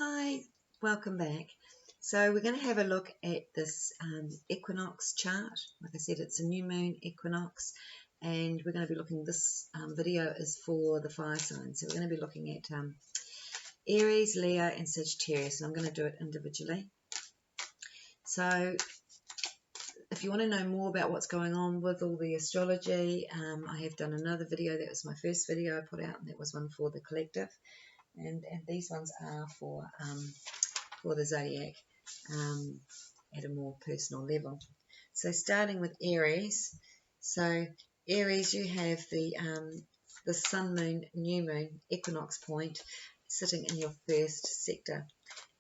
Hi, welcome back. So we're going to have a look at this equinox chart. Like I said, it's a new moon equinox, and we're going to be looking, this video is for the fire signs. So we're going to be looking at Aries, Leo and Sagittarius, and I'm going to do it individually. So if you want to know more about what's going on with all the astrology, I have done another video. That was my first video I put out, and that was one for the collective. And these ones are for the zodiac at a more personal level. So starting with Aries. So Aries, you have the sun, moon, new moon, equinox point sitting in your first sector.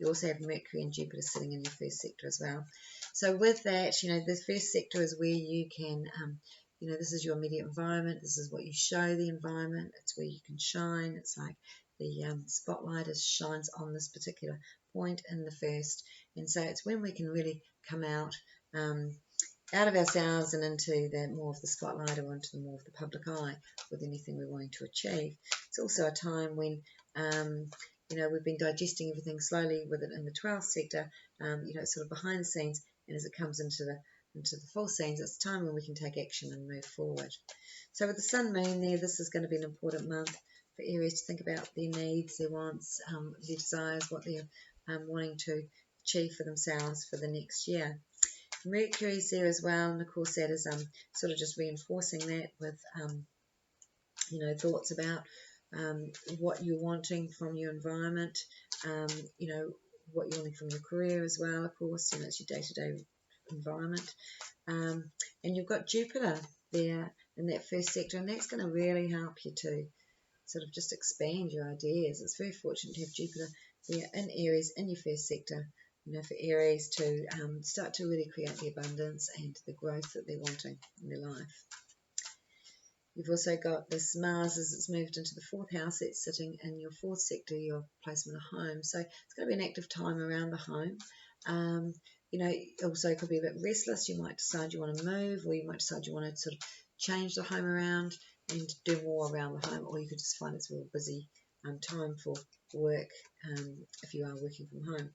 You also have Mercury and Jupiter sitting in your first sector as well. So with that, the first sector is where you can, this is your immediate environment. This is what you show the environment. It's where you can shine. It's like the spotlight shines on this particular point in the first. And so it's when we can really come out of ourselves and into the more of the spotlight or into the more of the public eye with anything we're wanting to achieve. It's also a time when we've been digesting everything slowly with it in the 12th sector. It's sort of behind the scenes, and as it comes into the full scenes, it's time when we can take action and move forward. So with the sun moon there, this is going to be an important month for Aries to think about their needs, their wants, their desires, what they're wanting to achieve for themselves for the next year. Mercury's there as well, and of course that is sort of just reinforcing that with thoughts about what you're wanting from your environment, what you're wanting from your career as well. Of course, it's your day-to-day environment, and you've got Jupiter there in that first sector, and that's going to really help you to sort of just expand your ideas. It's very fortunate to have Jupiter there in Aries in your first sector, for Aries to start to really create the abundance and the growth that they're wanting in their life. You've also got this Mars as it's moved into the fourth house. It's sitting in your fourth sector, your placement of home. So it's going to be an active time around the home. Also it could be a bit restless. You might decide you want to move, or you might decide you want to sort of change the home around and do more around the home, or you could just find it's a real busy time for work if you are working from home.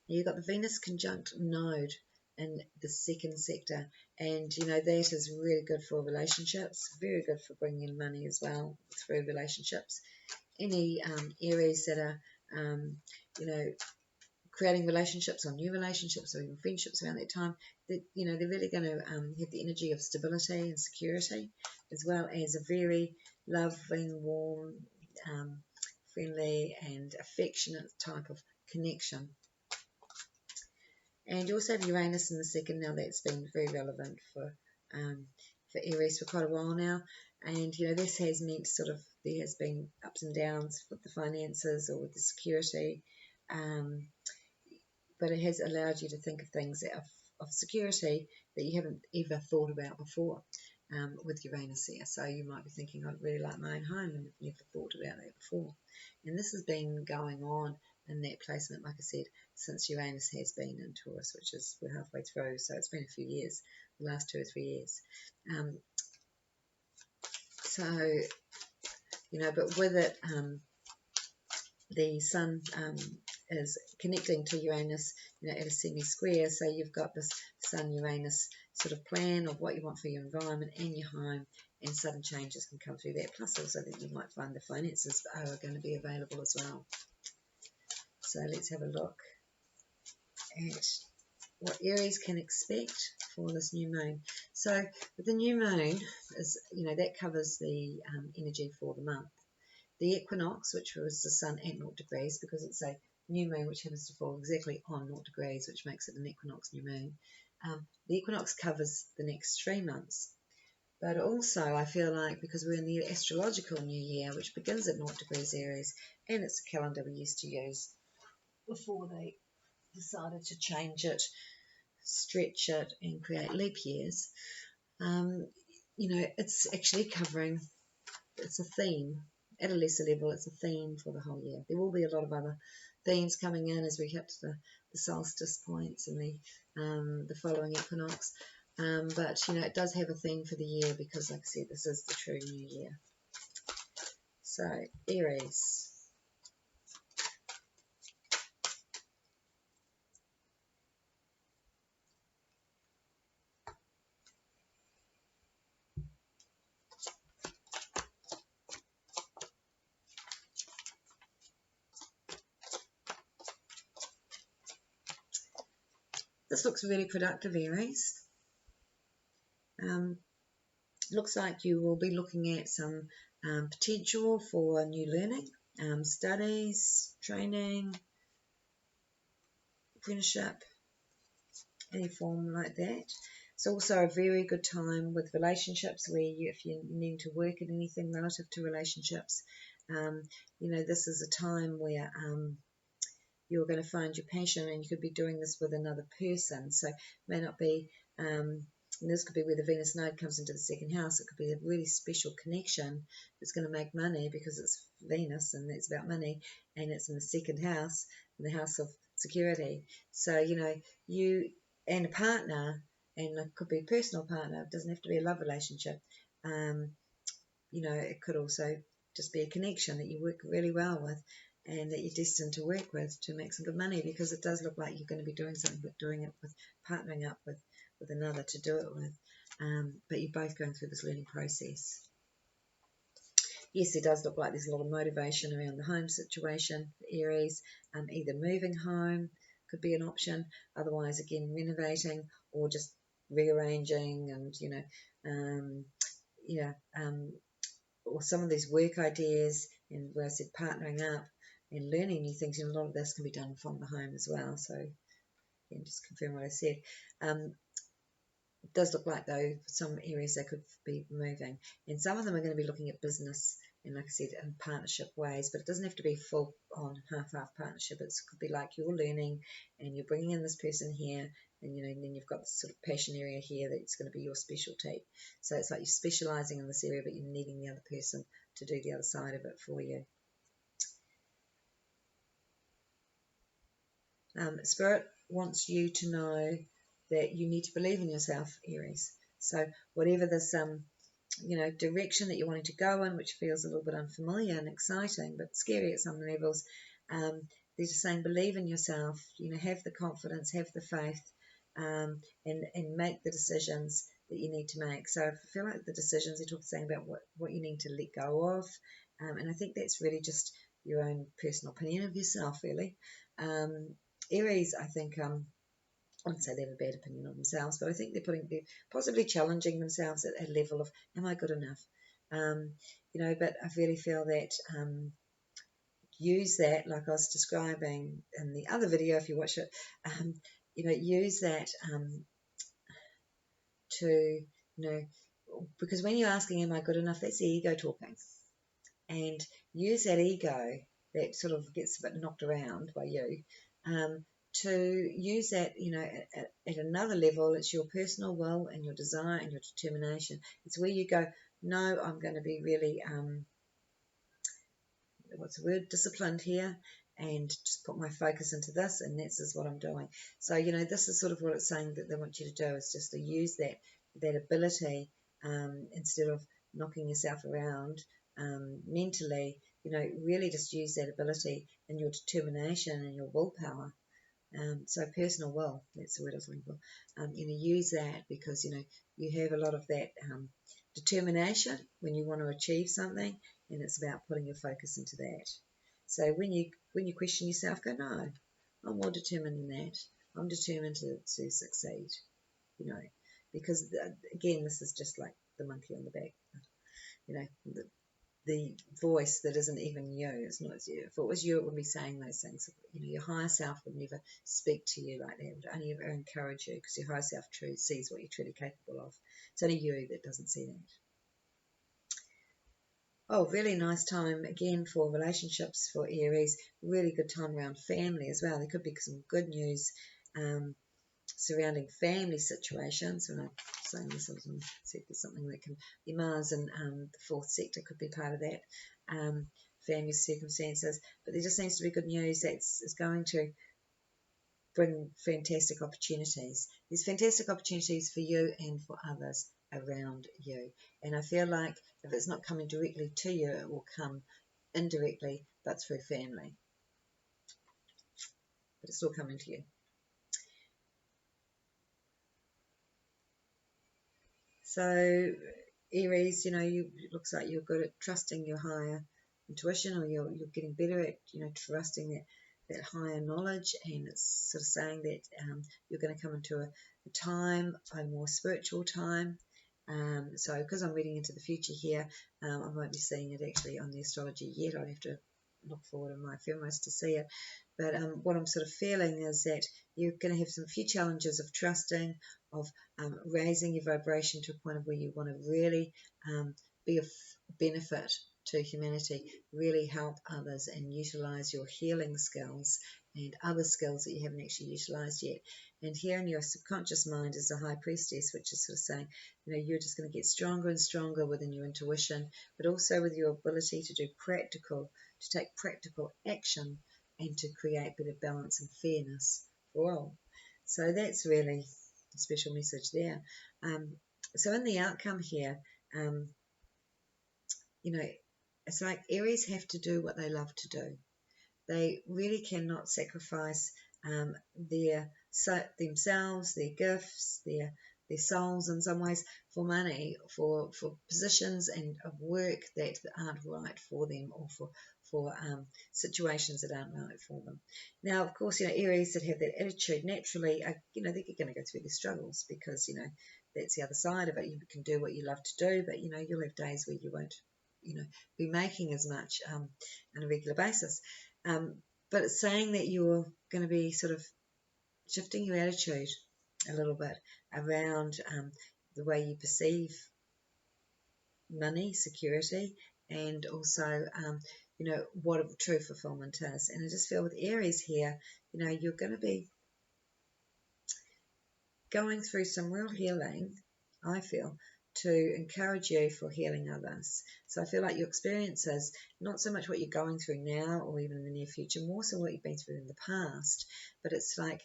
Now you've got the Venus conjunct node in the second sector, and that is really good for relationships, very good for bringing in money as well through relationships. Any Aries that are creating relationships or new relationships or even friendships around that time, that they're really going to have the energy of stability and security, as well as a very loving, warm, friendly and affectionate type of connection. And you also have Uranus in the second. Now that's been very relevant for Aries for quite a while now, and this has meant sort of there has been ups and downs with the finances or with the security, but it has allowed you to think of things of security that you haven't ever thought about before with Uranus here. So you might be thinking, I'd really like my own home, and you've never thought about that before. And this has been going on in that placement, like I said, since Uranus has been in Taurus, which is we're halfway through, so it's been a few years, the last 2 or 3 years. But with it, the Sun is connecting to Uranus, at a semi-square, so you've got this Sun-Uranus sort of plan of what you want for your environment and your home, and sudden changes can come through that, plus also that you might find the finances are going to be available as well. So let's have a look at what Aries can expect for this new moon. So the new moon is, that covers the energy for the month. The equinox, which was the sun at 0 degrees, because it's a new moon which happens to fall exactly on 0 degrees, which makes it an equinox new moon. The equinox covers the next 3 months. But also, I feel like, because we're in the astrological new year, which begins at 0 degrees Aries, and it's a calendar we used to use before they decided to change it, stretch it, and create leap years, it's actually covering, it's a theme. At a lesser level, it's a theme for the whole year. There will be a lot of other themes coming in as we hit the solstice points and the following equinox. But it does have a theme for the year because, like I said, this is the true new year. So, Aries. This looks really productive, Aries. Looks like you will be looking at some potential for new learning, studies, training, apprenticeship, any form like that. It's also a very good time with relationships where if you need to work at anything relative to relationships, this is a time where you're going to find your passion, and you could be doing this with another person. So it may not be, this could be where the Venus node comes into the second house. It could be a really special connection that's going to make money because it's Venus and it's about money, and it's in the second house, in the house of security. So, you and a partner, and it could be a personal partner, it doesn't have to be a love relationship. It could also just be a connection that you work really well with, and that you're destined to work with to make some good money, because it does look like you're going to be doing something, but doing it with partnering up with another to do it with. But you're both going through this learning process. Yes, it does look like there's a lot of motivation around the home situation for Aries. Either moving home could be an option, otherwise again renovating, or just rearranging, and or some of these work ideas, and where I said partnering up and learning new things, a lot of this can be done from the home as well. So again, just confirm what I said. It does look like, though, for some areas they could be moving, and some of them are going to be looking at business, and like I said, in partnership ways, but it doesn't have to be full on half partnership. It could be like you're learning and you're bringing in this person here, and then you've got this sort of passion area here that's going to be your specialty. So it's like you're specializing in this area, but you're needing the other person to do the other side of it for you. Spirit wants you to know that you need to believe in yourself, Aries. So whatever this direction that you're wanting to go in, which feels a little bit unfamiliar and exciting but scary at some levels, they're just saying believe in yourself, have the confidence, have the faith, and make the decisions that you need to make. So I feel like the decisions, they're saying about what you need to let go of, and I think that's really just your own personal opinion of yourself, really. Aries, I think, I wouldn't say they have a bad opinion of themselves, but I think they're possibly challenging themselves at a level of, am I good enough? But I really feel that use that, like I was describing in the other video, if you watch it, use that to, because when you're asking, am I good enough, that's the ego talking. And use that ego that sort of gets a bit knocked around by you, to use that, at another level. It's your personal will and your desire and your determination. It's where you go, no, I'm going to be really, disciplined here, and just put my focus into this, and this is what I'm doing. So, this is sort of what it's saying that they want you to do, is just to use that ability, instead of knocking yourself around mentally, really just use that ability and your determination and your willpower. So personal will, that's the word I was looking for. Use that, because you have a lot of that determination when you want to achieve something, and it's about putting your focus into that. So when you question yourself, go, no, I'm more determined than that. I'm determined to succeed. Because again, this is just like the monkey on the back. The voice that isn't even you. It's not you. If it was you, it would be saying those things. Your higher self would never speak to you like that. It would only ever encourage you, because your higher self truly sees what you're truly capable of. It's only you that doesn't see that. Oh, really nice time again for relationships for Aries. Really good time around family as well. There could be some good news surrounding family situations. When I'm saying this, I was going to say there's something that can be Mars, and the fourth sector could be part of that, family circumstances. But there just seems to be good news that's going to bring fantastic opportunities. There's fantastic opportunities for you and for others around you. And I feel like if it's not coming directly to you, it will come indirectly, but through family. But it's still coming to you. So Aries, it looks like you're good at trusting your higher intuition, or you're getting better at, trusting that higher knowledge, and it's sort of saying that you're going to come into a time, a more spiritual time. So because I'm reading into the future here, I won't be seeing it actually on the astrology yet. I'll have to look forward in my ephemeris to see it. But what I'm sort of feeling is that you're going to have some few challenges of trusting, of raising your vibration to a point of where you want to really be of benefit to humanity, really help others and utilize your healing skills and other skills that you haven't actually utilized yet. And here in your subconscious mind is the High Priestess, which is sort of saying, you know, you're just going to get stronger and stronger within your intuition, but also with your ability to take practical action and to create better balance and fairness for all. So that's really a special message there. So in the outcome here, you know, it's like Aries have to do what they love to do. They really cannot sacrifice themselves, their gifts, their souls in some ways for money, for positions and of work that aren't right for them, or for situations that aren't right for them. Now, of course, you know, Aries that have that attitude naturally, you know, they're going to go through their struggles, because, you know, that's the other side of it. You can do what you love to do, but, you know, you'll have days where you won't, you know, be making as much on a regular basis. But it's saying that you're going to be sort of shifting your attitude a little bit around the way you perceive money, security, and also, you know, what true fulfillment is. And I just feel with Aries here, you know, you're going to be going through some real healing, I feel, to encourage you for healing others. So I feel like your experiences, not so much what you're going through now or even in the near future, more so what you've been through in the past. But it's like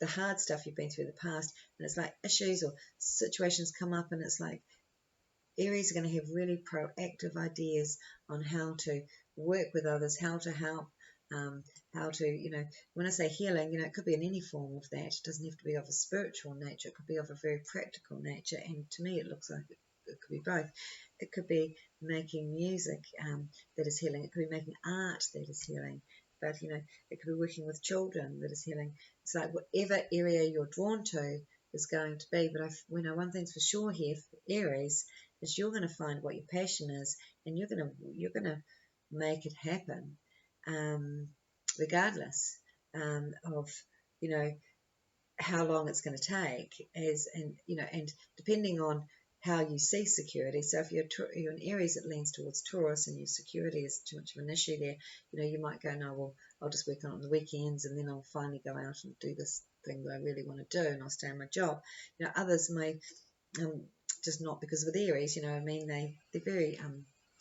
the hard stuff you've been through in the past, and it's like issues or situations come up, and it's like Aries are going to have really proactive ideas on how to work with others, how to help, how to, you know, when I say healing, you know, it could be in any form of that. It doesn't have to be of a spiritual nature. It could be of a very practical nature. And to me, it looks like it could be both. It could be making music that is healing. It could be making art that is healing. But, you know, it could be working with children that is healing. It's like whatever area you're drawn to is going to be. But we know one thing's for sure here for Aries is you're going to find what your passion is, and you're going to make it happen, regardless of, you know, how long it's going to take, and depending on how you see security. So if you're an Aries that leans towards Taurus and your security is too much of an issue there, you know, you might go, no, well, I'll just work on it on the weekends, and then I'll finally go out and do this thing that I really want to do, and I'll stay in my job. You know, others may just not, because with Aries, you know, I mean, they're very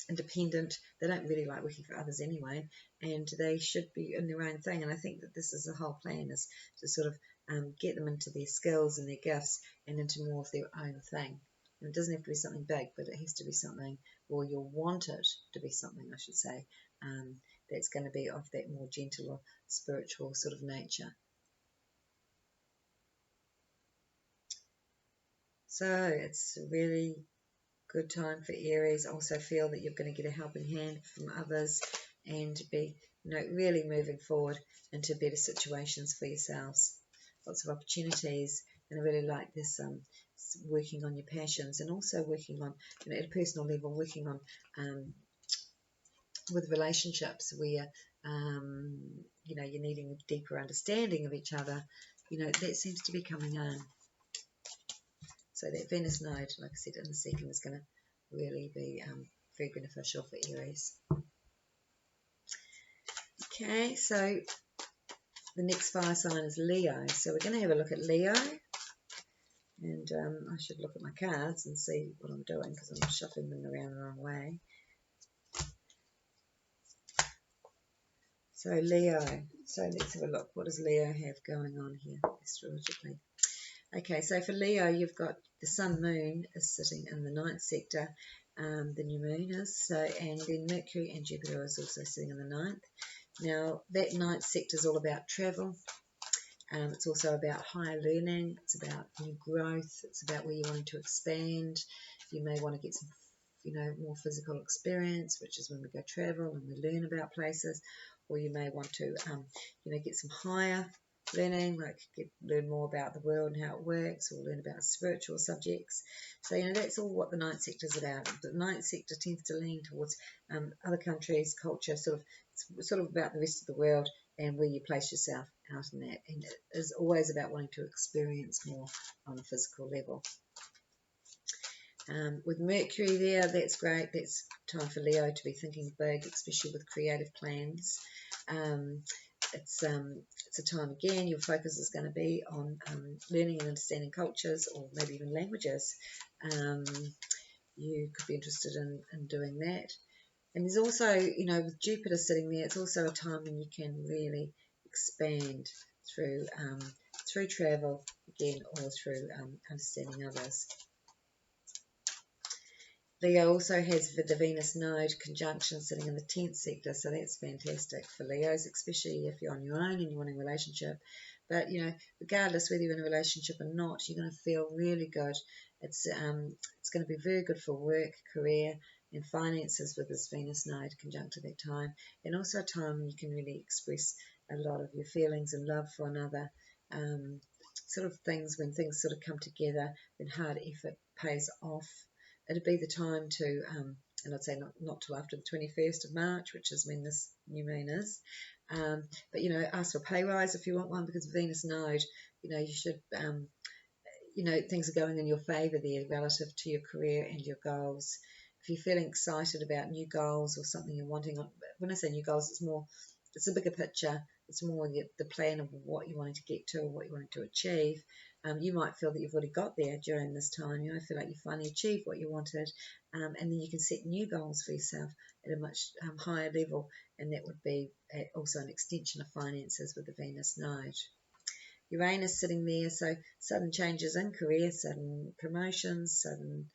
independent. They don't really like working for others anyway, and they should be in their own thing. And I think that this is the whole plan, is to sort of get them into their skills and their gifts and into more of their own thing. And it doesn't have to be something big, but it has to be something, or you'll want it to be something, I should say, that's going to be of that more gentle or spiritual sort of nature. So it's a really good time for Aries. Also feel that you're going to get a helping hand from others, and to be, you know, really moving forward into better situations for yourselves. Lots of opportunities, and I really like this working on your passions, and also working on, you know, at a personal level, working on with relationships where you know, you're needing a deeper understanding of each other. You know, that seems to be coming on. So that Venus node, like I said, in the second is going to really be very beneficial for Aries. Okay, so the next fire sign is Leo. So we're going to have a look at Leo. And I should look at my cards and see what I'm doing, because I'm shuffling them around the wrong way. So Leo. So let's have a look. What does Leo have going on here astrologically? Okay, so for Leo, you've got the Sun Moon is sitting in the 9th sector, the new moon is, so, and then Mercury and Jupiter is also sitting in the 9th. Now, that 9th sector is all about travel. It's also about higher learning. It's about new growth. It's about where you're wanting to expand. You may want to get some more physical experience, which is when we go travel and we learn about places. Or you may want to, get some higher learning, like learn more about the world and how it works, or learn about spiritual subjects. So, that's all what the ninth sector is about. The ninth sector tends to lean towards other countries, culture, sort of about the rest of the world and where you place yourself out in that. And it is always about wanting to experience more on a physical level. With Mercury there, that's great. That's time for Leo to be thinking big, especially with creative plans. It's a time, again, your focus is going to be on learning and understanding cultures, or maybe even languages. You could be interested in doing that. And there's also, with Jupiter sitting there, it's also a time when you can really expand through travel, again, or through understanding others. Leo also has the Venus node conjunction sitting in the 10th sector, so that's fantastic for Leos, especially if you're on your own and you want a relationship. But, regardless whether you're in a relationship or not, you're going to feel really good. It's going to be very good for work, career, and finances with this Venus node conjunct at that time, and also a time when you can really express a lot of your feelings and love for another. Sort of things, when things sort of come together, when hard effort pays off. It'd be the time to, and I'd say not till after the 21st of March, which is when this new moon is. But, ask for a pay rise if you want one, because Venus node, you should, things are going in your favour there relative to your career and your goals. If you're feeling excited about new goals or something you're wanting, when I say new goals, it's a bigger picture. It's more the plan of what you wanted to get to or what you wanted to achieve. You might feel that you've already got there during this time. Feel like you finally achieved what you wanted, and then you can set new goals for yourself at a much higher level, and that would be also an extension of finances with the Venus node. Uranus sitting there, so sudden changes in career, sudden promotions, sudden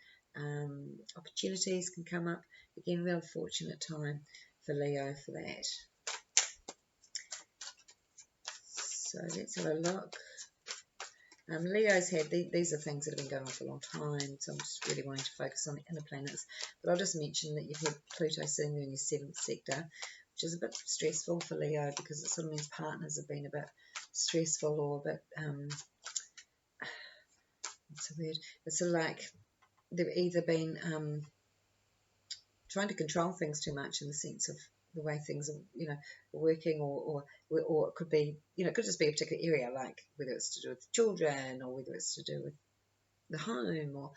opportunities can come up. Again, real fortunate time for Leo for that. So let's have a look. Leo's had, these are things that have been going on for a long time, so I'm just really wanting to focus on the inner planets. But I'll just mention that you've had Pluto sitting there in your 7th sector, which is a bit stressful for Leo, because it sort of means partners have been a bit stressful, or a bit, what's the word? It's sort of like they've either been trying to control things too much, in the sense of the way things are, working, or it could be, it could just be a particular area, like whether it's to do with children, or whether it's to do with the home,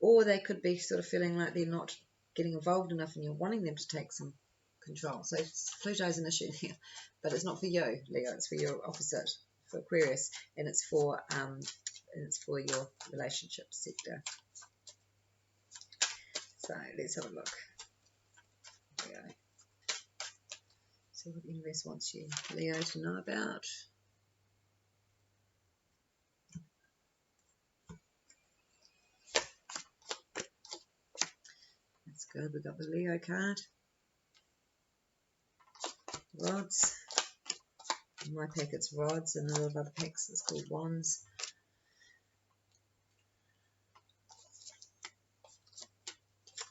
or they could be sort of feeling like they're not getting involved enough, and you're wanting them to take some control. So Pluto's an issue here, but it's not for you, Leo. It's for your opposite, for Aquarius, and it's for your relationship sector. So let's have a look. Leo. See what the universe wants you, Leo, to know about. That's good. We got the Leo card. Rods. In my pack it's rods, and a lot of other packs it's called wands.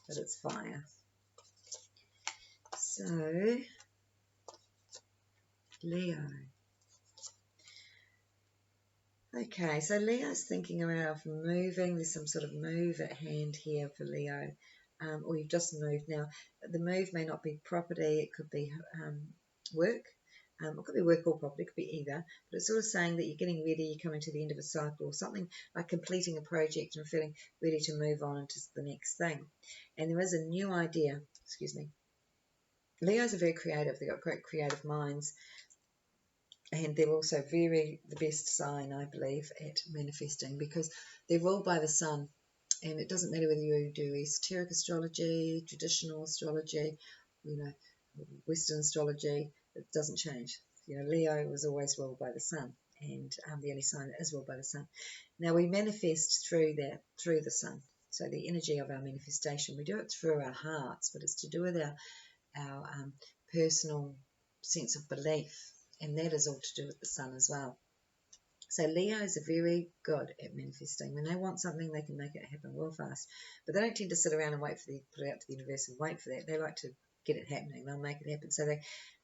But it's fire. So, Leo. Okay, so Leo's thinking about moving. There's some sort of move at hand here for Leo. Or you've just moved now. The move may not be property, it could be work. It could be work or property, it could be either. But it's sort of saying that you're getting ready, you're coming to the end of a cycle, or something like completing a project and feeling ready to move on into the next thing. And there is a new idea, Leos are very creative, they've got great creative minds. And they're also the best sign, I believe, at manifesting, because they're ruled by the sun. And it doesn't matter whether you do esoteric astrology, traditional astrology, Western astrology, it doesn't change. Leo was always ruled by the sun, and the only sign that is ruled by the sun. Now, we manifest through the sun. So the energy of our manifestation, we do it through our hearts, but it's to do with our personal sense of belief, and that is all to do with the sun as well. So Leos are very good at manifesting. When they want something, they can make it happen real fast. But they don't tend to sit around and wait for put it out to the universe and wait for that. They like to get it happening. They'll make it happen. So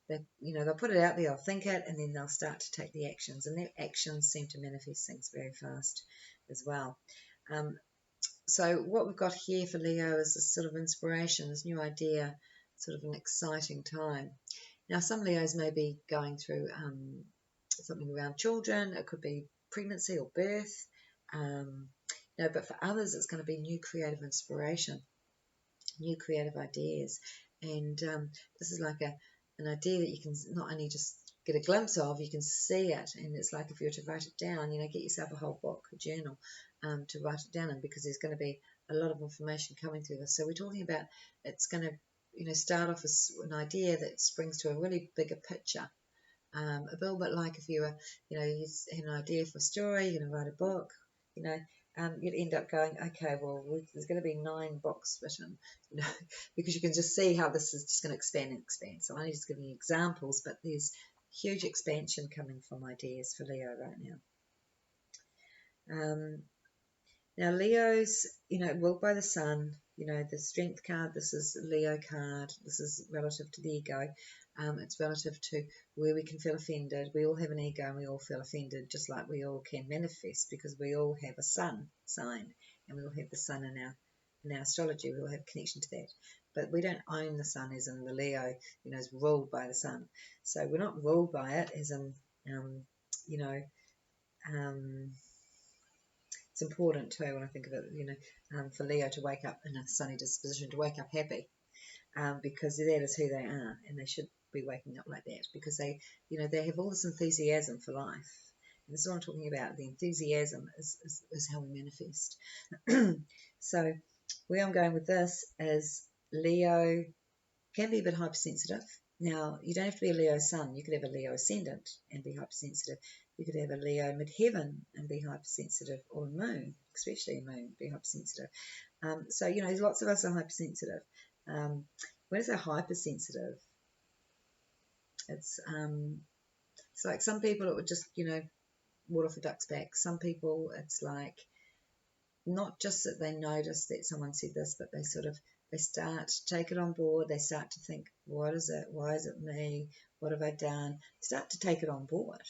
they'll put it out there, they'll think it, and then they'll start to take the actions. And their actions seem to manifest things very fast as well. So what we've got here for Leo is this sort of inspiration, this new idea, sort of an exciting time. Now, some Leos may be going through something around children. It could be pregnancy or birth. But for others, it's going to be new creative inspiration, new creative ideas. And this is like an idea that you can not only just get a glimpse of, you can see it. And it's like if you were to write it down, get yourself a whole book, a journal, to write it down in, because there's going to be a lot of information coming through this. So we're talking about it's going to start off as an idea that springs to a really bigger picture. A little bit like if you were, you had an idea for a story, you're going to write a book, you'd end up going, okay, well, there's going to be 9 books written, because you can just see how this is just going to expand and expand. So I'm only just giving you examples, but there's huge expansion coming from ideas for Leo right now. Now, Leo's, ruled by the sun, the strength card, this is Leo card, this is relative to the ego. It's relative to where we can feel offended. We all have an ego and we all feel offended, just like we all can manifest, because we all have a sun sign, and we all have the sun in our astrology. We all have connection to that. But we don't own the sun as in the Leo, is ruled by the sun. So we're not ruled by it as in, it's important too when I think of it, for Leo to wake up in a sunny disposition, to wake up happy, because that is who they are, and they should be waking up like that, because they have all this enthusiasm for life. And this is what I'm talking about. The enthusiasm is how we manifest. So where I'm going with this is Leo can be a bit hypersensitive. Now, you don't have to be a Leo sun. You could have a Leo ascendant and be hypersensitive. You could have a Leo midheaven and be hypersensitive, or a moon, especially a moon, be hypersensitive. So, lots of us are hypersensitive. When I say hypersensitive, it's like some people it would just, water off a duck's back. Some people it's like not just that they notice that someone said this, but they start to take it on board. They start to think, what is it? Why is it me? What have I done? Start to take it on board.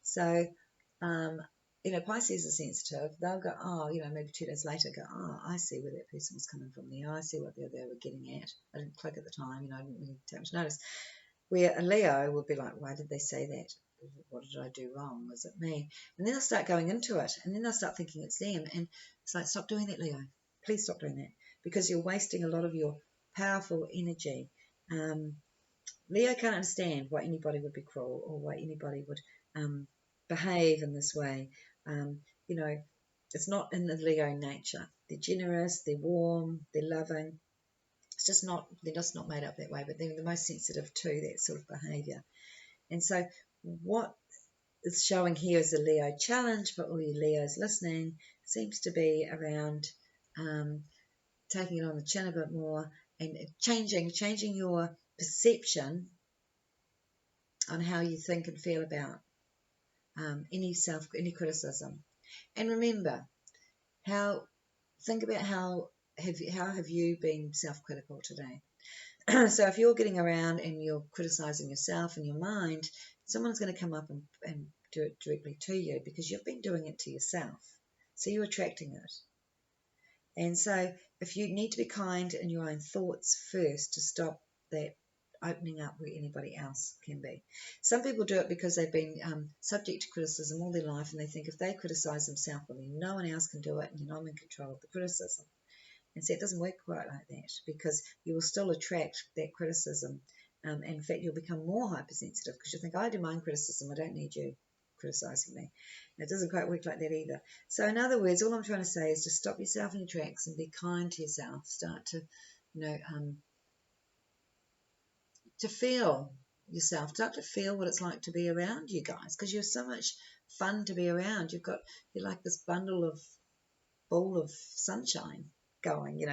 So, Pisces are sensitive. They'll go, maybe 2 days later, go, I see where that person was coming from there. I see what they were getting at. I didn't click at the time, I didn't really take much notice. Where a Leo would be like, why did they say that? What did I do wrong? Was it me? And then they'll start going into it, and then they'll start thinking it's them. And it's like, stop doing that, Leo. Please stop doing that, because you're wasting a lot of your powerful energy. Leo can't understand why anybody would be cruel, or why anybody would behave in this way. It's not in the Leo nature. They're generous, they're warm, they're loving. They're just not made up that way, but they're the most sensitive to that sort of behaviour. And so what is showing here is a Leo challenge for all you Leos listening seems to be around taking it on the chin a bit more and changing your perception on how you think and feel about any criticism. And remember, think about how have you been self-critical today? So if you're getting around and you're criticizing yourself in your mind, someone's going to come up and do it directly to you, because you've been doing it to yourself. So you're attracting it. And so if you need to be kind in your own thoughts first to stop that opening up where anybody else can be. Some people do it because they've been subject to criticism all their life, and they think if they criticize themselves, well, then no one else can do it, and then I'm in control of the criticism. And so it doesn't work quite like that, because you will still attract that criticism. And in fact, you'll become more hypersensitive, because you think, I do my own criticism, I don't need you criticizing me. And it doesn't quite work like that either. So in other words, all I'm trying to say is to stop yourself in your tracks and be kind to yourself. Start to, to feel yourself. Start to feel what it's like to be around you guys, because you're so much fun to be around. You're like this ball of sunshine going,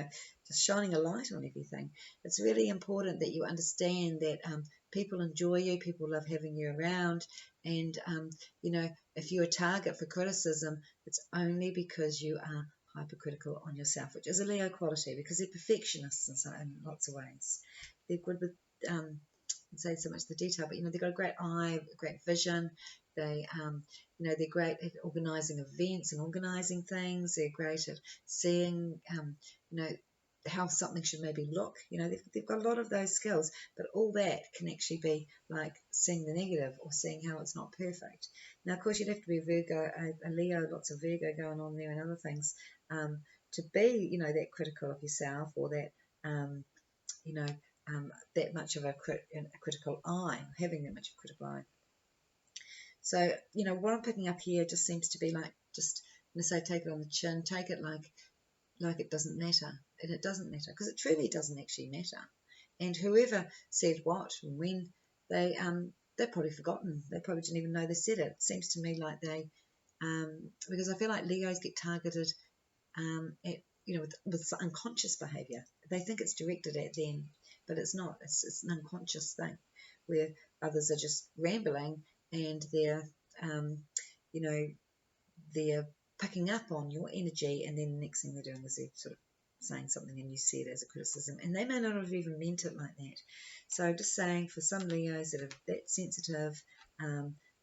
just shining a light on everything. It's really important that you understand that people enjoy you, people love having you around, and you know, if you're a target for criticism, it's only because you are hypercritical on yourself, which is a Leo quality, because they're perfectionists in lots of ways. They're good with say so much the detail, but you know, they've got a great eye, a great vision. They you know, they're great at organising events and organising things. They're great at seeing you know, how something should maybe look. You know, they've got a lot of those skills, but all that can actually be like seeing the negative or seeing how it's not perfect. Now, of course, you'd have to be a Virgo, a Leo, lots of Virgo going on there and other things, to be, you know, that critical of yourself, or that, you know, that much of a critical eye, having that much of a critical eye. So, you know, what I'm picking up here just seems to be like, just, when I say take it on the chin, take it like it doesn't matter. And it doesn't matter, because it truly doesn't actually matter. And whoever said what and when, they've probably forgotten. They probably didn't even know they said it. It seems to me like they, because I feel like Leos get targeted at, you know, with unconscious behaviour. They think it's directed at them, but it's not. It's an unconscious thing, where others are just rambling, and they're, you know, they're picking up on your energy, and then the next thing they're doing is they're sort of saying something, and you see it as a criticism, and they may not have even meant it like that. So just saying, for some Leos that are that sensitive,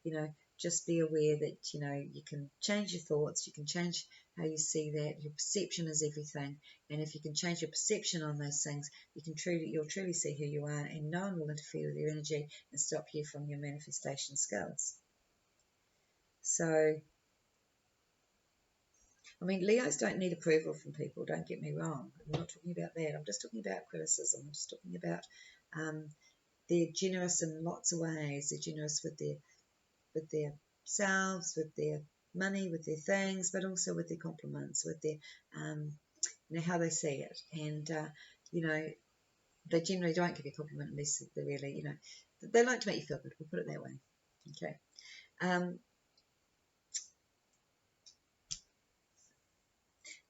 you know, just be aware that, you know, you can change your thoughts, you can change how you see that. Your perception is everything, and if you can change your perception on those things, you'll truly see who you are, and no one will interfere with your energy and stop you from your manifestation skills. So, I mean, Leos don't need approval from people, don't get me wrong. I'm not talking about that. I'm just talking about criticism. I'm just talking about they're generous in lots of ways. They're generous with their selves, with their money, with their things, but also with their compliments, with their, you know, how they see it. And, you know, they generally don't give you a compliment unless they're really, you know, they like to make you feel good. We'll put it that way. Okay.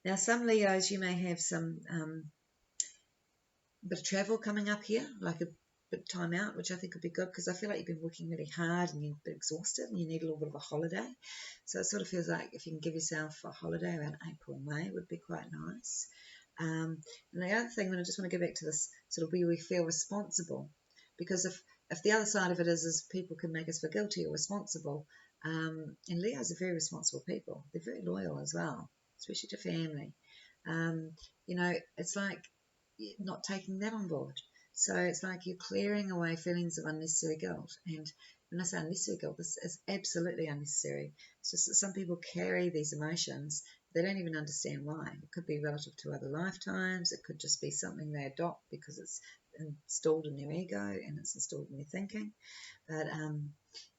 Now, some Leos, you may have some bit of travel coming up here, like a bit of time out, which I think would be good, because I feel like you've been working really hard and you're a bit exhausted and you need a little bit of a holiday. So it sort of feels like if you can give yourself a holiday around April, May, would be quite nice. And the other thing, and I just want to go back to this sort of where we feel responsible, because if the other side of it is people can make us feel guilty or responsible, and Leos are very responsible people. They're very loyal as well, especially to family. You know, it's like not taking that on board. So it's like you're clearing away feelings of unnecessary guilt. And when I say unnecessary guilt, this is absolutely unnecessary. It's just that some people carry these emotions. They don't even understand why. It could be relative to other lifetimes. It could just be something they adopt because it's installed in their ego and it's installed in their thinking. But,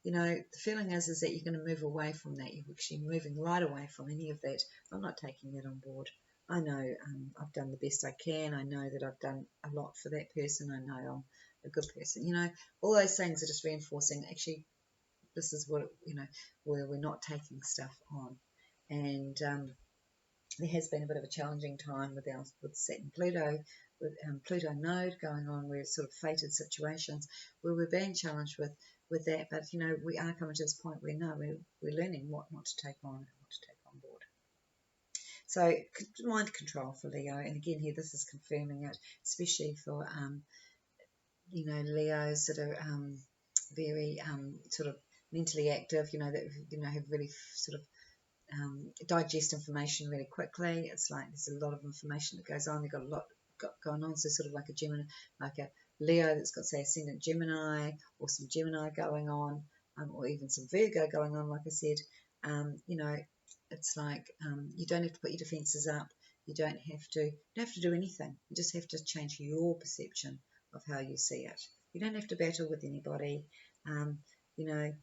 you know, the feeling is that you're going to move away from that. You're actually moving right away from any of that. I'm not taking that on board. I know I've done the best I can. I know that I've done a lot for that person. I know I'm a good person. You know, all those things are just reinforcing, actually, this is what, you know, where we're not taking stuff on. And there has been a bit of a challenging time with Saturn Pluto, with Pluto node going on, where it's sort of fated situations where we're being challenged with that. But, you know, we are coming to this point where, no, we're learning what not to take on and what to take on board. So mind control for Leo, and again here this is confirming it, especially for you know, Leos that are very sort of mentally active, you know, that, you know, have really sort of digest information really quickly. It's like there's a lot of information that goes on. They've got a lot going on, so sort of like a Gemini, like a Leo that's got, say, ascendant Gemini, or some Gemini going on, or even some Virgo going on, like I said. You know, it's like you don't have to put your defences up. You don't have to do anything. You just have to change your perception of how you see it. You don't have to battle with anybody. You know,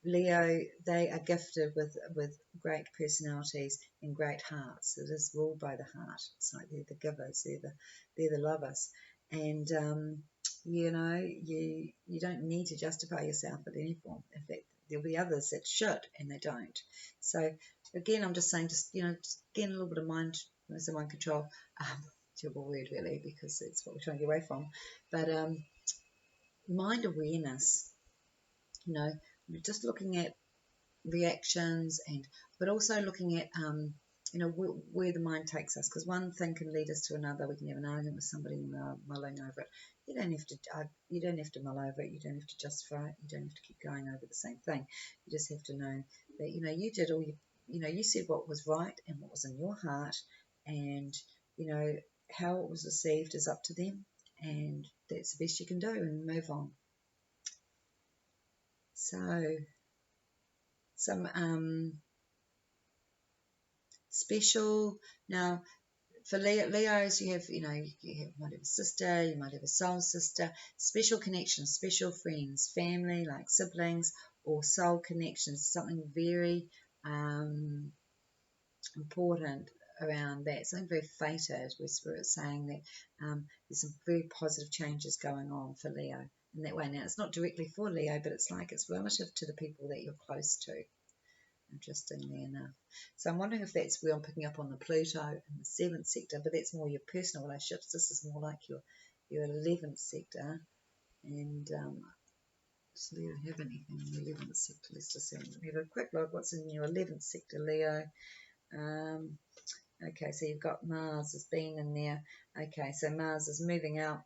Leo, they are gifted with great personalities and great hearts. It is ruled by the heart. It's like they're the givers, they're the lovers, and you know, you don't need to justify yourself in any form. In fact, there'll be others that should, and they don't. So again, I'm just saying, you know, just again, a little bit of mind control. Terrible word really, because it's what we're trying to get away from. But mind awareness, you know, just looking at reactions, and but also looking at you know, where the mind takes us, because one thing can lead us to another. We can have an argument with somebody and we're mulling over it. You don't have to mull over it. You don't have to justify it. You don't have to keep going over the same thing. You just have to know that, you know, you did all you know, you said what was right and what was in your heart, and you know, how it was received is up to them, and that's the best you can do, and move on. So some special now for Leos, you have, you know, might have a sister, you might have a soul sister, special connections, special friends, family like siblings, or soul connections, something very important around that, something very fated, where Spirit's saying that there's some very positive changes going on for Leo in that way. Now, it's not directly for Leo, but it's like it's relative to the people that you're close to, interestingly enough. So I'm wondering if that's where I'm picking up on the Pluto in the 7th sector, but that's more your personal relationships. This is more like your 11th sector. And does Leo have anything in the 11th sector? Let's just have a quick look. What's in your 11th sector, Leo? Okay, so you've got Mars has been in there. Okay, so Mars is moving out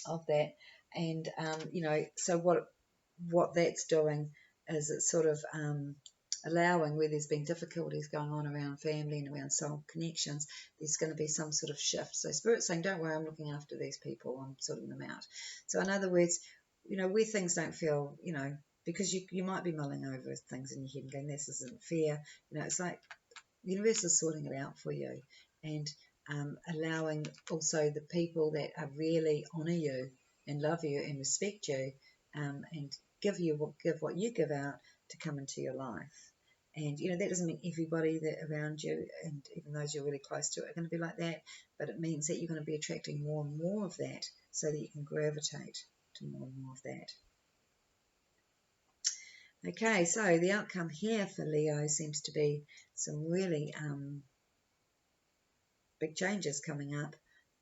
of that, and you know, so what that's doing is it's sort of allowing, where there's been difficulties going on around family and around soul connections, there's going to be some sort of shift. So Spirit's saying, don't worry, I'm looking after these people, I'm sorting them out. So in other words, you know, where things don't feel, you know, because you might be mulling over things in your head and going, this isn't fair, you know, it's like the universe is sorting it out for you, and allowing also the people that are really honour you and love you and respect you, and give what you give out to come into your life. And you know, that doesn't mean everybody that around you, and even those you're really close to, are going to be like that, but it means that you're going to be attracting more and more of that, so that you can gravitate to more and more of that. Okay, so the outcome here for Leo seems to be some really big changes coming up.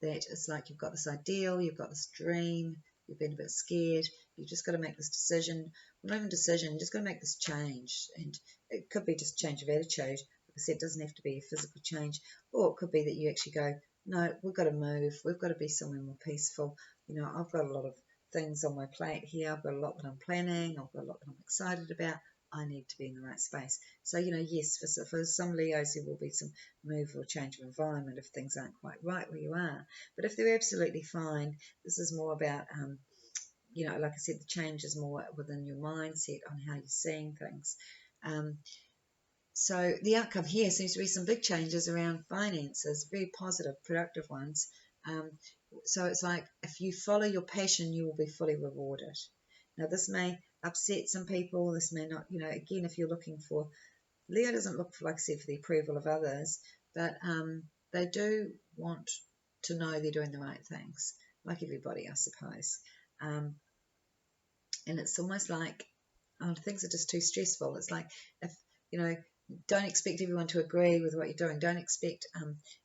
That it's like you've got this ideal, you've got this dream, you've been a bit scared, you've just got to make this decision. Well, not even decision, you just got to make this change. And it could be just change of attitude. Like I said, it doesn't have to be a physical change. Or it could be that you actually go, no, we've got to move, we've got to be somewhere more peaceful. You know, I've got a lot of things on my plate here, I've got a lot that I'm planning, I've got a lot that I'm excited about. I need to be in the right space. So, you know, yes, for some Leos, there will be some move or change of environment if things aren't quite right where you are. But if they're absolutely fine, this is more about, you know, like I said, the change is more within your mindset on how you're seeing things. So the outcome here seems to be some big changes around finances, very positive, productive ones. So it's like if you follow your passion, you will be fully rewarded. Now, this may upset some people. This may not, you know, again, if you're looking for, Leo doesn't look for, like I said, for the approval of others, but they do want to know they're doing the right things, like everybody, I suppose. And it's almost like things are just too stressful. It's like, if, you know, don't expect everyone to agree with what you're doing. Don't expect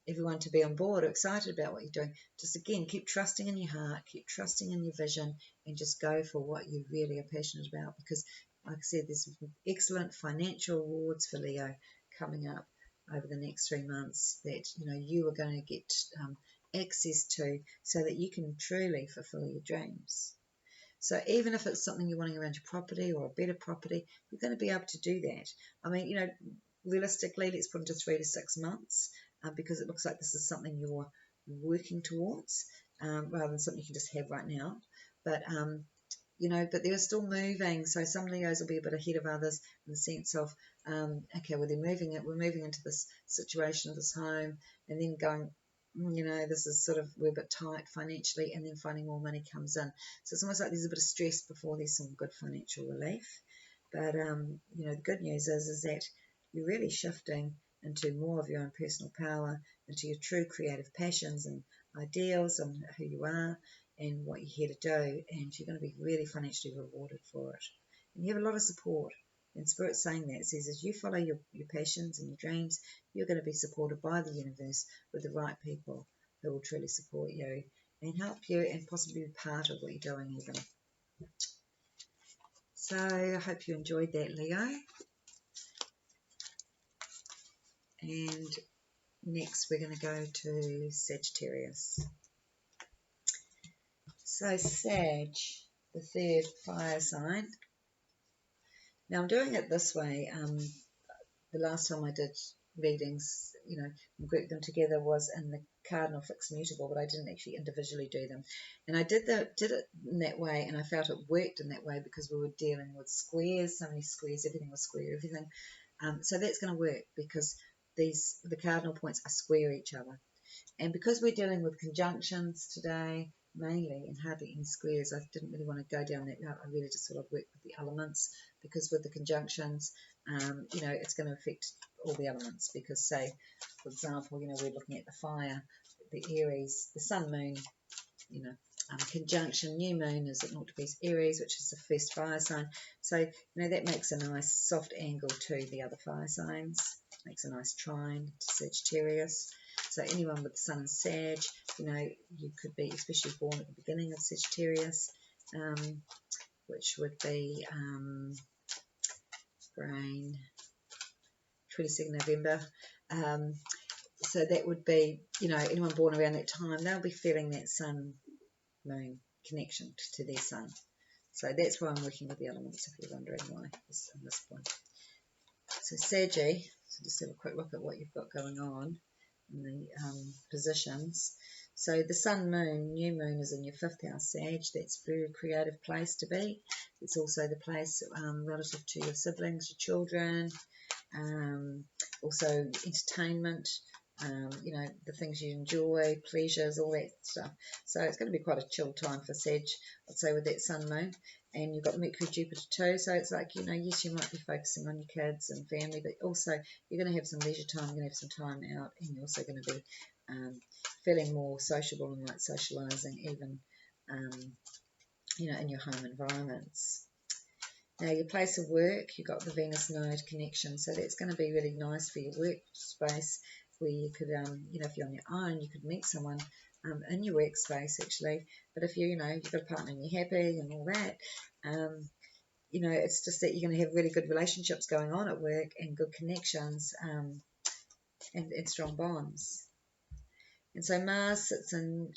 everyone to be on board or excited about what you're doing. Just, again, keep trusting in your heart, keep trusting in your vision, and just go for what you really are passionate about. Because, like I said, there's excellent financial rewards for Leo coming up over the next 3 months that, you know, you are going to get access to, so that you can truly fulfill your dreams. So even if it's something you're wanting around your property or a better property, you're going to be able to do that. I mean, you know, realistically, let's put into 3 to 6 months, because it looks like this is something you're working towards, rather than something you can just have right now. But, you know, but they're still moving. So some Leos will be a bit ahead of others in the sense of, okay, well, we're moving into this situation of this home, and then going, you know, this is sort of, we're a bit tight financially, and then finding more money comes in. So it's almost like there's a bit of stress before there's some good financial relief. But, you know, the good news is that you're really shifting into more of your own personal power, into your true creative passions and ideals and who you are and what you're here to do, and you're going to be really financially rewarded for it. And you have a lot of support. And Spirit's saying that. It says as you follow your passions and your dreams, you're going to be supported by the universe with the right people who will truly support you. and help you and possibly be part of what you're doing even. So I hope you enjoyed that, Leo. And next we're going to go to Sagittarius. So Sag, the third fire sign. Now I'm doing it this way. The last time I did readings, and grouped them together was in the cardinal fixed mutable, but I didn't actually individually do them. And I did it in that way, and I felt it worked in that way because we were dealing with squares, so many squares, everything was square, everything. So that's going to work because the cardinal points are square each other. And because we're dealing with conjunctions today, mainly, and hardly any squares, I didn't really want to go down that route. I really just sort of worked with the elements, because with the conjunctions, it's going to affect all the elements. Because, say, for example, we're looking at the fire, the Aries, the sun, moon, conjunction new moon is at 0 degrees Aries, which is the first fire sign. So, that makes a nice soft angle to the other fire signs, makes a nice trine to Sagittarius. So anyone with the sun in Sag, you could be especially born at the beginning of Sagittarius, which would be brain 22nd November. So that would be, anyone born around that time, they'll be feeling that sun moon connection to their sun. So that's why I'm working with the elements, if you're wondering why at this point. So Saggy, so just have a quick look at what you've got going on in the positions. So the sun, moon, new moon is in your 5th house, Sag. That's a very creative place to be. It's also the place relative to your siblings, your children, also entertainment, the things you enjoy, pleasures, all that stuff. So it's going to be quite a chill time for Sag, I'd say, with that sun, moon. And you've got Mercury, Jupiter too, so it's like, yes, you might be focusing on your kids and family, but also you're going to have some leisure time, you're going to have some time out, and you're also going to be feeling more sociable and like socialising even, in your home environments. Now, your place of work, you've got the Venus node connection, so that's going to be really nice for your workspace, where you could, if you're on your own, you could meet someone in your workspace, actually. But if you've got a partner and you're happy and all that, it's just that you're going to have really good relationships going on at work and good connections and strong bonds. And so Mars sits in...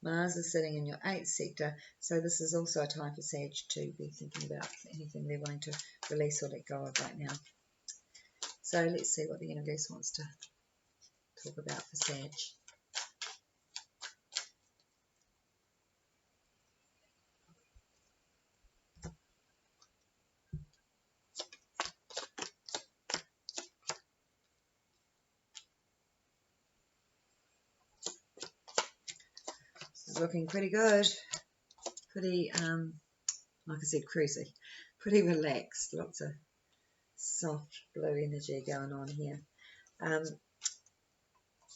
Mars is sitting in your 8th sector, so this is also a time for Sag to be thinking about anything they're wanting to release or let go of right now. So let's see what the universe wants to talk about for Sag. This is looking pretty good. Pretty, like I said, cruisy. Pretty relaxed. Lots of soft blue energy going on here.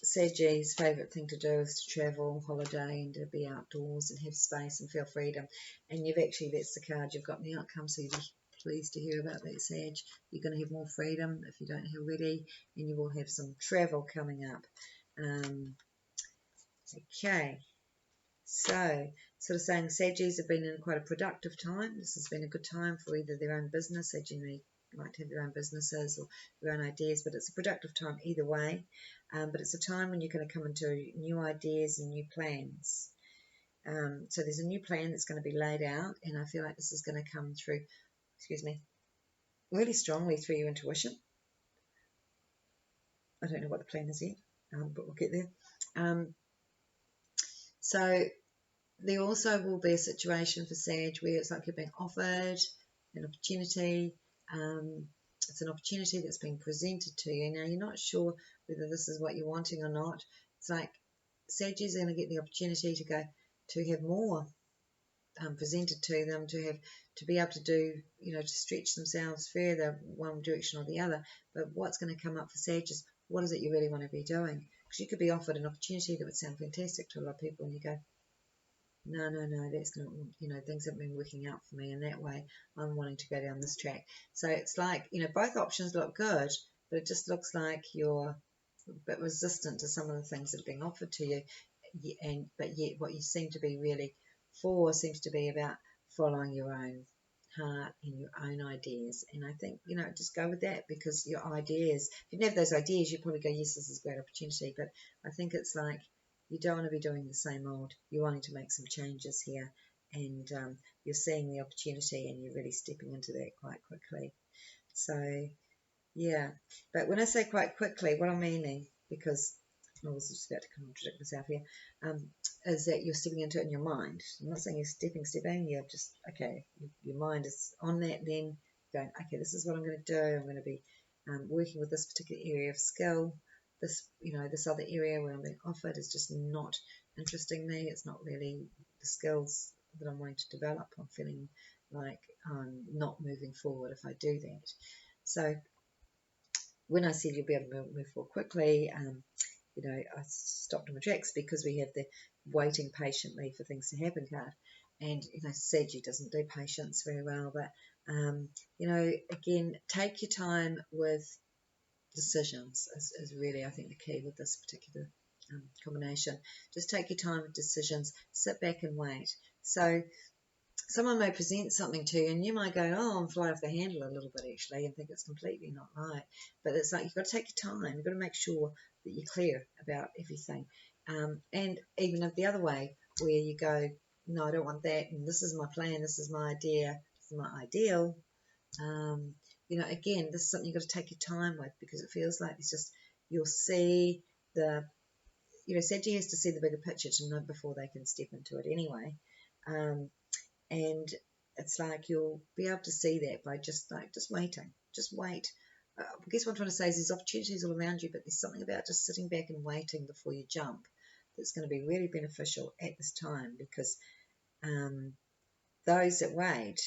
Sag's favourite thing to do is to travel, holiday, and to be outdoors and have space and feel freedom. And that's the card you've got in the outcome, so you'll be pleased to hear about that, Sag. You're going to have more freedom if you don't already, and you will have some travel coming up. Okay, so sort of saying Saggies have been in quite a productive time. This has been a good time for either their own business, they generally like to have their own businesses or their own ideas, but it's a productive time either way. But it's a time when you're going to come into new ideas and new plans. So there's a new plan that's going to be laid out, and I feel like this is going to come through, really strongly through your intuition. I don't know what the plan is yet, but we'll get there. So there also will be a situation for Sag where it's like you're being offered an opportunity. It's an opportunity that's been presented to you. Now, you're not sure whether this is what you're wanting or not. It's like Saggies are going to get the opportunity to have more presented to them, to be able to do, to stretch themselves further one direction or the other. But what's going to come up for Sag is, what is it you really want to be doing? Because you could be offered an opportunity that would sound fantastic to a lot of people, and you go, no, that's not, things haven't been working out for me in that way. I'm wanting to go down this track. So it's like, both options look good, but it just looks like you're bit resistant to some of the things that are being offered to you, but yet what you seem to be really for seems to be about following your own heart and your own ideas. And I think, just go with that, because your ideas, if you didn't have those ideas, you'd probably go, yes, this is a great opportunity. But I think it's like you don't want to be doing the same old. You're wanting to make some changes here, and you're seeing the opportunity and you're really stepping into that quite quickly. So, yeah. But when I say quite quickly, what I'm meaning, because I was just about to contradict myself here, is that you're stepping into it in your mind. I'm not saying you're stepping, you're just, okay, your mind is on that, then going, okay, this is what I'm going to do. I'm going to be working with this particular area of skill. This other area where I'm being offered is just not interesting me. It's not really the skills that I'm wanting to develop. I'm feeling like I'm not moving forward if I do that. So when I said you'll be able to move forward quickly, I stopped in my tracks, because we have the waiting patiently for things to happen card. And, Saggy doesn't do patience very well. But, again, take your time with decisions is really, I think, the key with this particular combination. Just take your time with decisions. Sit back and wait. So someone may present something to you and you might go, oh, I'm flying off the handle a little bit actually, and think it's completely not right. But it's like, you've got to take your time. You've got to make sure that you're clear about everything. And even if the other way, where you go, no, I don't want that, and this is my plan, this is my idea, this is my ideal. Again, this is something you've got to take your time with, because it feels like it's just, you'll see the, Saggy has to see the bigger picture to know before they can step into it anyway. And it's like you'll be able to see that by just waiting. Just wait. I guess what I'm trying to say is there's opportunities all around you, but there's something about just sitting back and waiting before you jump that's going to be really beneficial at this time, because those that wait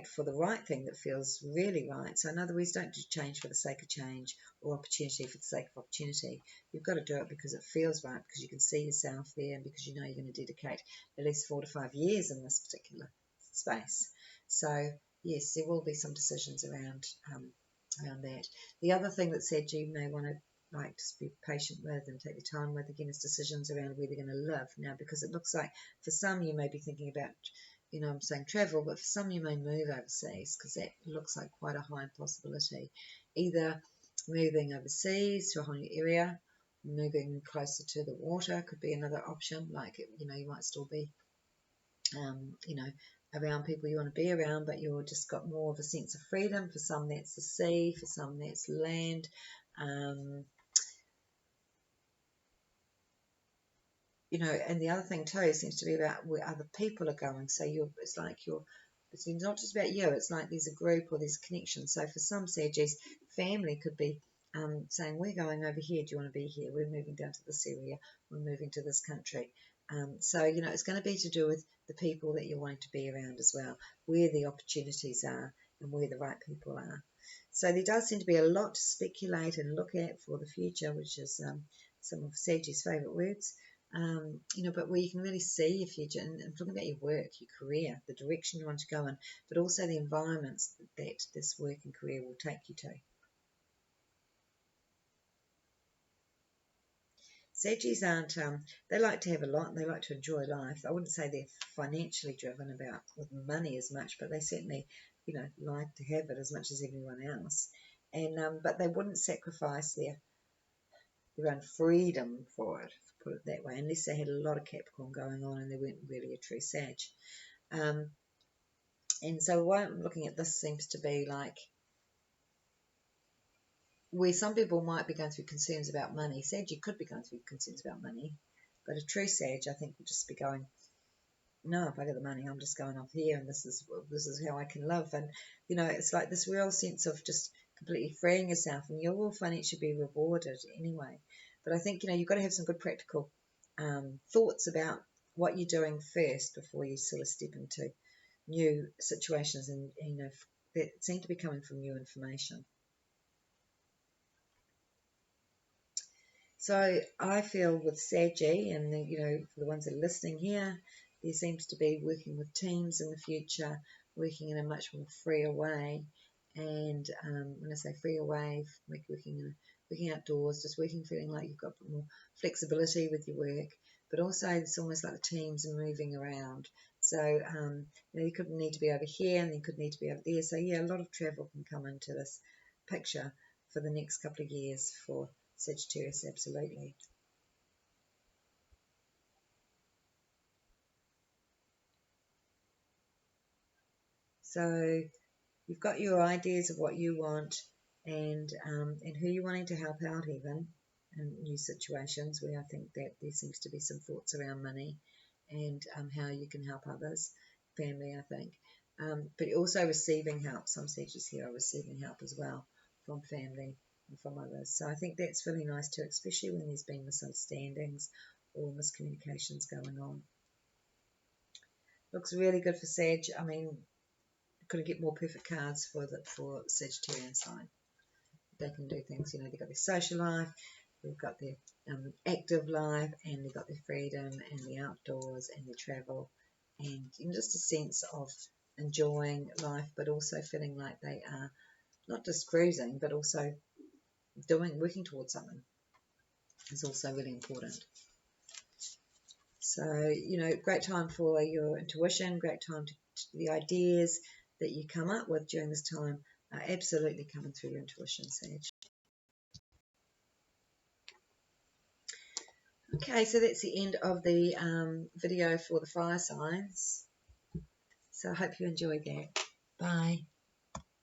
for the right thing that feels really right. So in other words, don't do change for the sake of change, or opportunity for the sake of opportunity. You've got to do it because it feels right, because you can see yourself there, and because you're going to dedicate at least 4 to 5 years in this particular space. So yes, there will be some decisions around that. The other thing that said you may want to just be patient with and take your time with, again, is decisions around where they're going to live now, because it looks like for some you may be thinking about, I'm saying travel, but for some you may move overseas, because that looks like quite a high possibility. Either moving overseas to a whole new area, moving closer to the water could be another option. You might still be, around people you want to be around, but you've just got more of a sense of freedom. For some that's the sea, for some that's land. And the other thing too seems to be about where other people are going. So it's not just about you. It's like there's a group or there's a connection. So for some Saggies, family could be saying, we're going over here. Do you want to be here? We're moving down to this area. We're moving to this country. So it's going to be to do with the people that you're wanting to be around as well, where the opportunities are and where the right people are. So there does seem to be a lot to speculate and look at for the future, which is some of Saggie's favourite words. But where you can really see your future, and talking about your work, your career, the direction you want to go in, but also the environments that this work and career will take you to. Saggies aren't, they like to have a lot and they like to enjoy life. I wouldn't say they're financially driven about with money as much, but they certainly, like to have it as much as everyone else. And but they wouldn't sacrifice their own freedom for it, put it that way, unless they had a lot of Capricorn going on and they weren't really a true Sag. And so why I'm looking at this seems to be like where some people might be going through concerns about money. Sag, you could be going through concerns about money, but a true Sag, I think, would just be going, no, if I get the money, I'm just going off here, and this is how I can live. And it's like this real sense of just completely freeing yourself, and you will financially be rewarded anyway. But I think you've got to have some good practical thoughts about what you're doing first before you sort of step into new situations, and that seem to be coming from new information. So I feel with Saggy, and for the ones that are listening here, there seems to be working with teams in the future, working in a much more freer way. And when I say freer way, working in working outdoors, just working, feeling like you've got more flexibility with your work, but also it's almost like the teams are moving around. So, you could need to be over here and you could need to be over there. So, yeah, a lot of travel can come into this picture for the next couple of years for Sagittarius, absolutely. So, you've got your ideas of what you want and who you're wanting to help out even in new situations where I think that there seems to be some thoughts around money and how you can help others, family, I think. But also receiving help. Some Sagittarius here are receiving help as well from family and from others. So I think that's really nice too, especially when there's been misunderstandings or miscommunications going on. Looks really good for Sag. I mean, couldn't get more perfect cards for Sagittarian sign. They can do things, they've got their social life, they've got their active life, and they've got their freedom and the outdoors and their travel, and just a sense of enjoying life, but also feeling like they are not just cruising, but also working towards something is also really important. So, great time for your intuition, great time to the ideas that you come up with during this time are absolutely coming through your intuition, Sag. Okay, so that's the end of the video for the fire signs. So I hope you enjoyed that. Bye.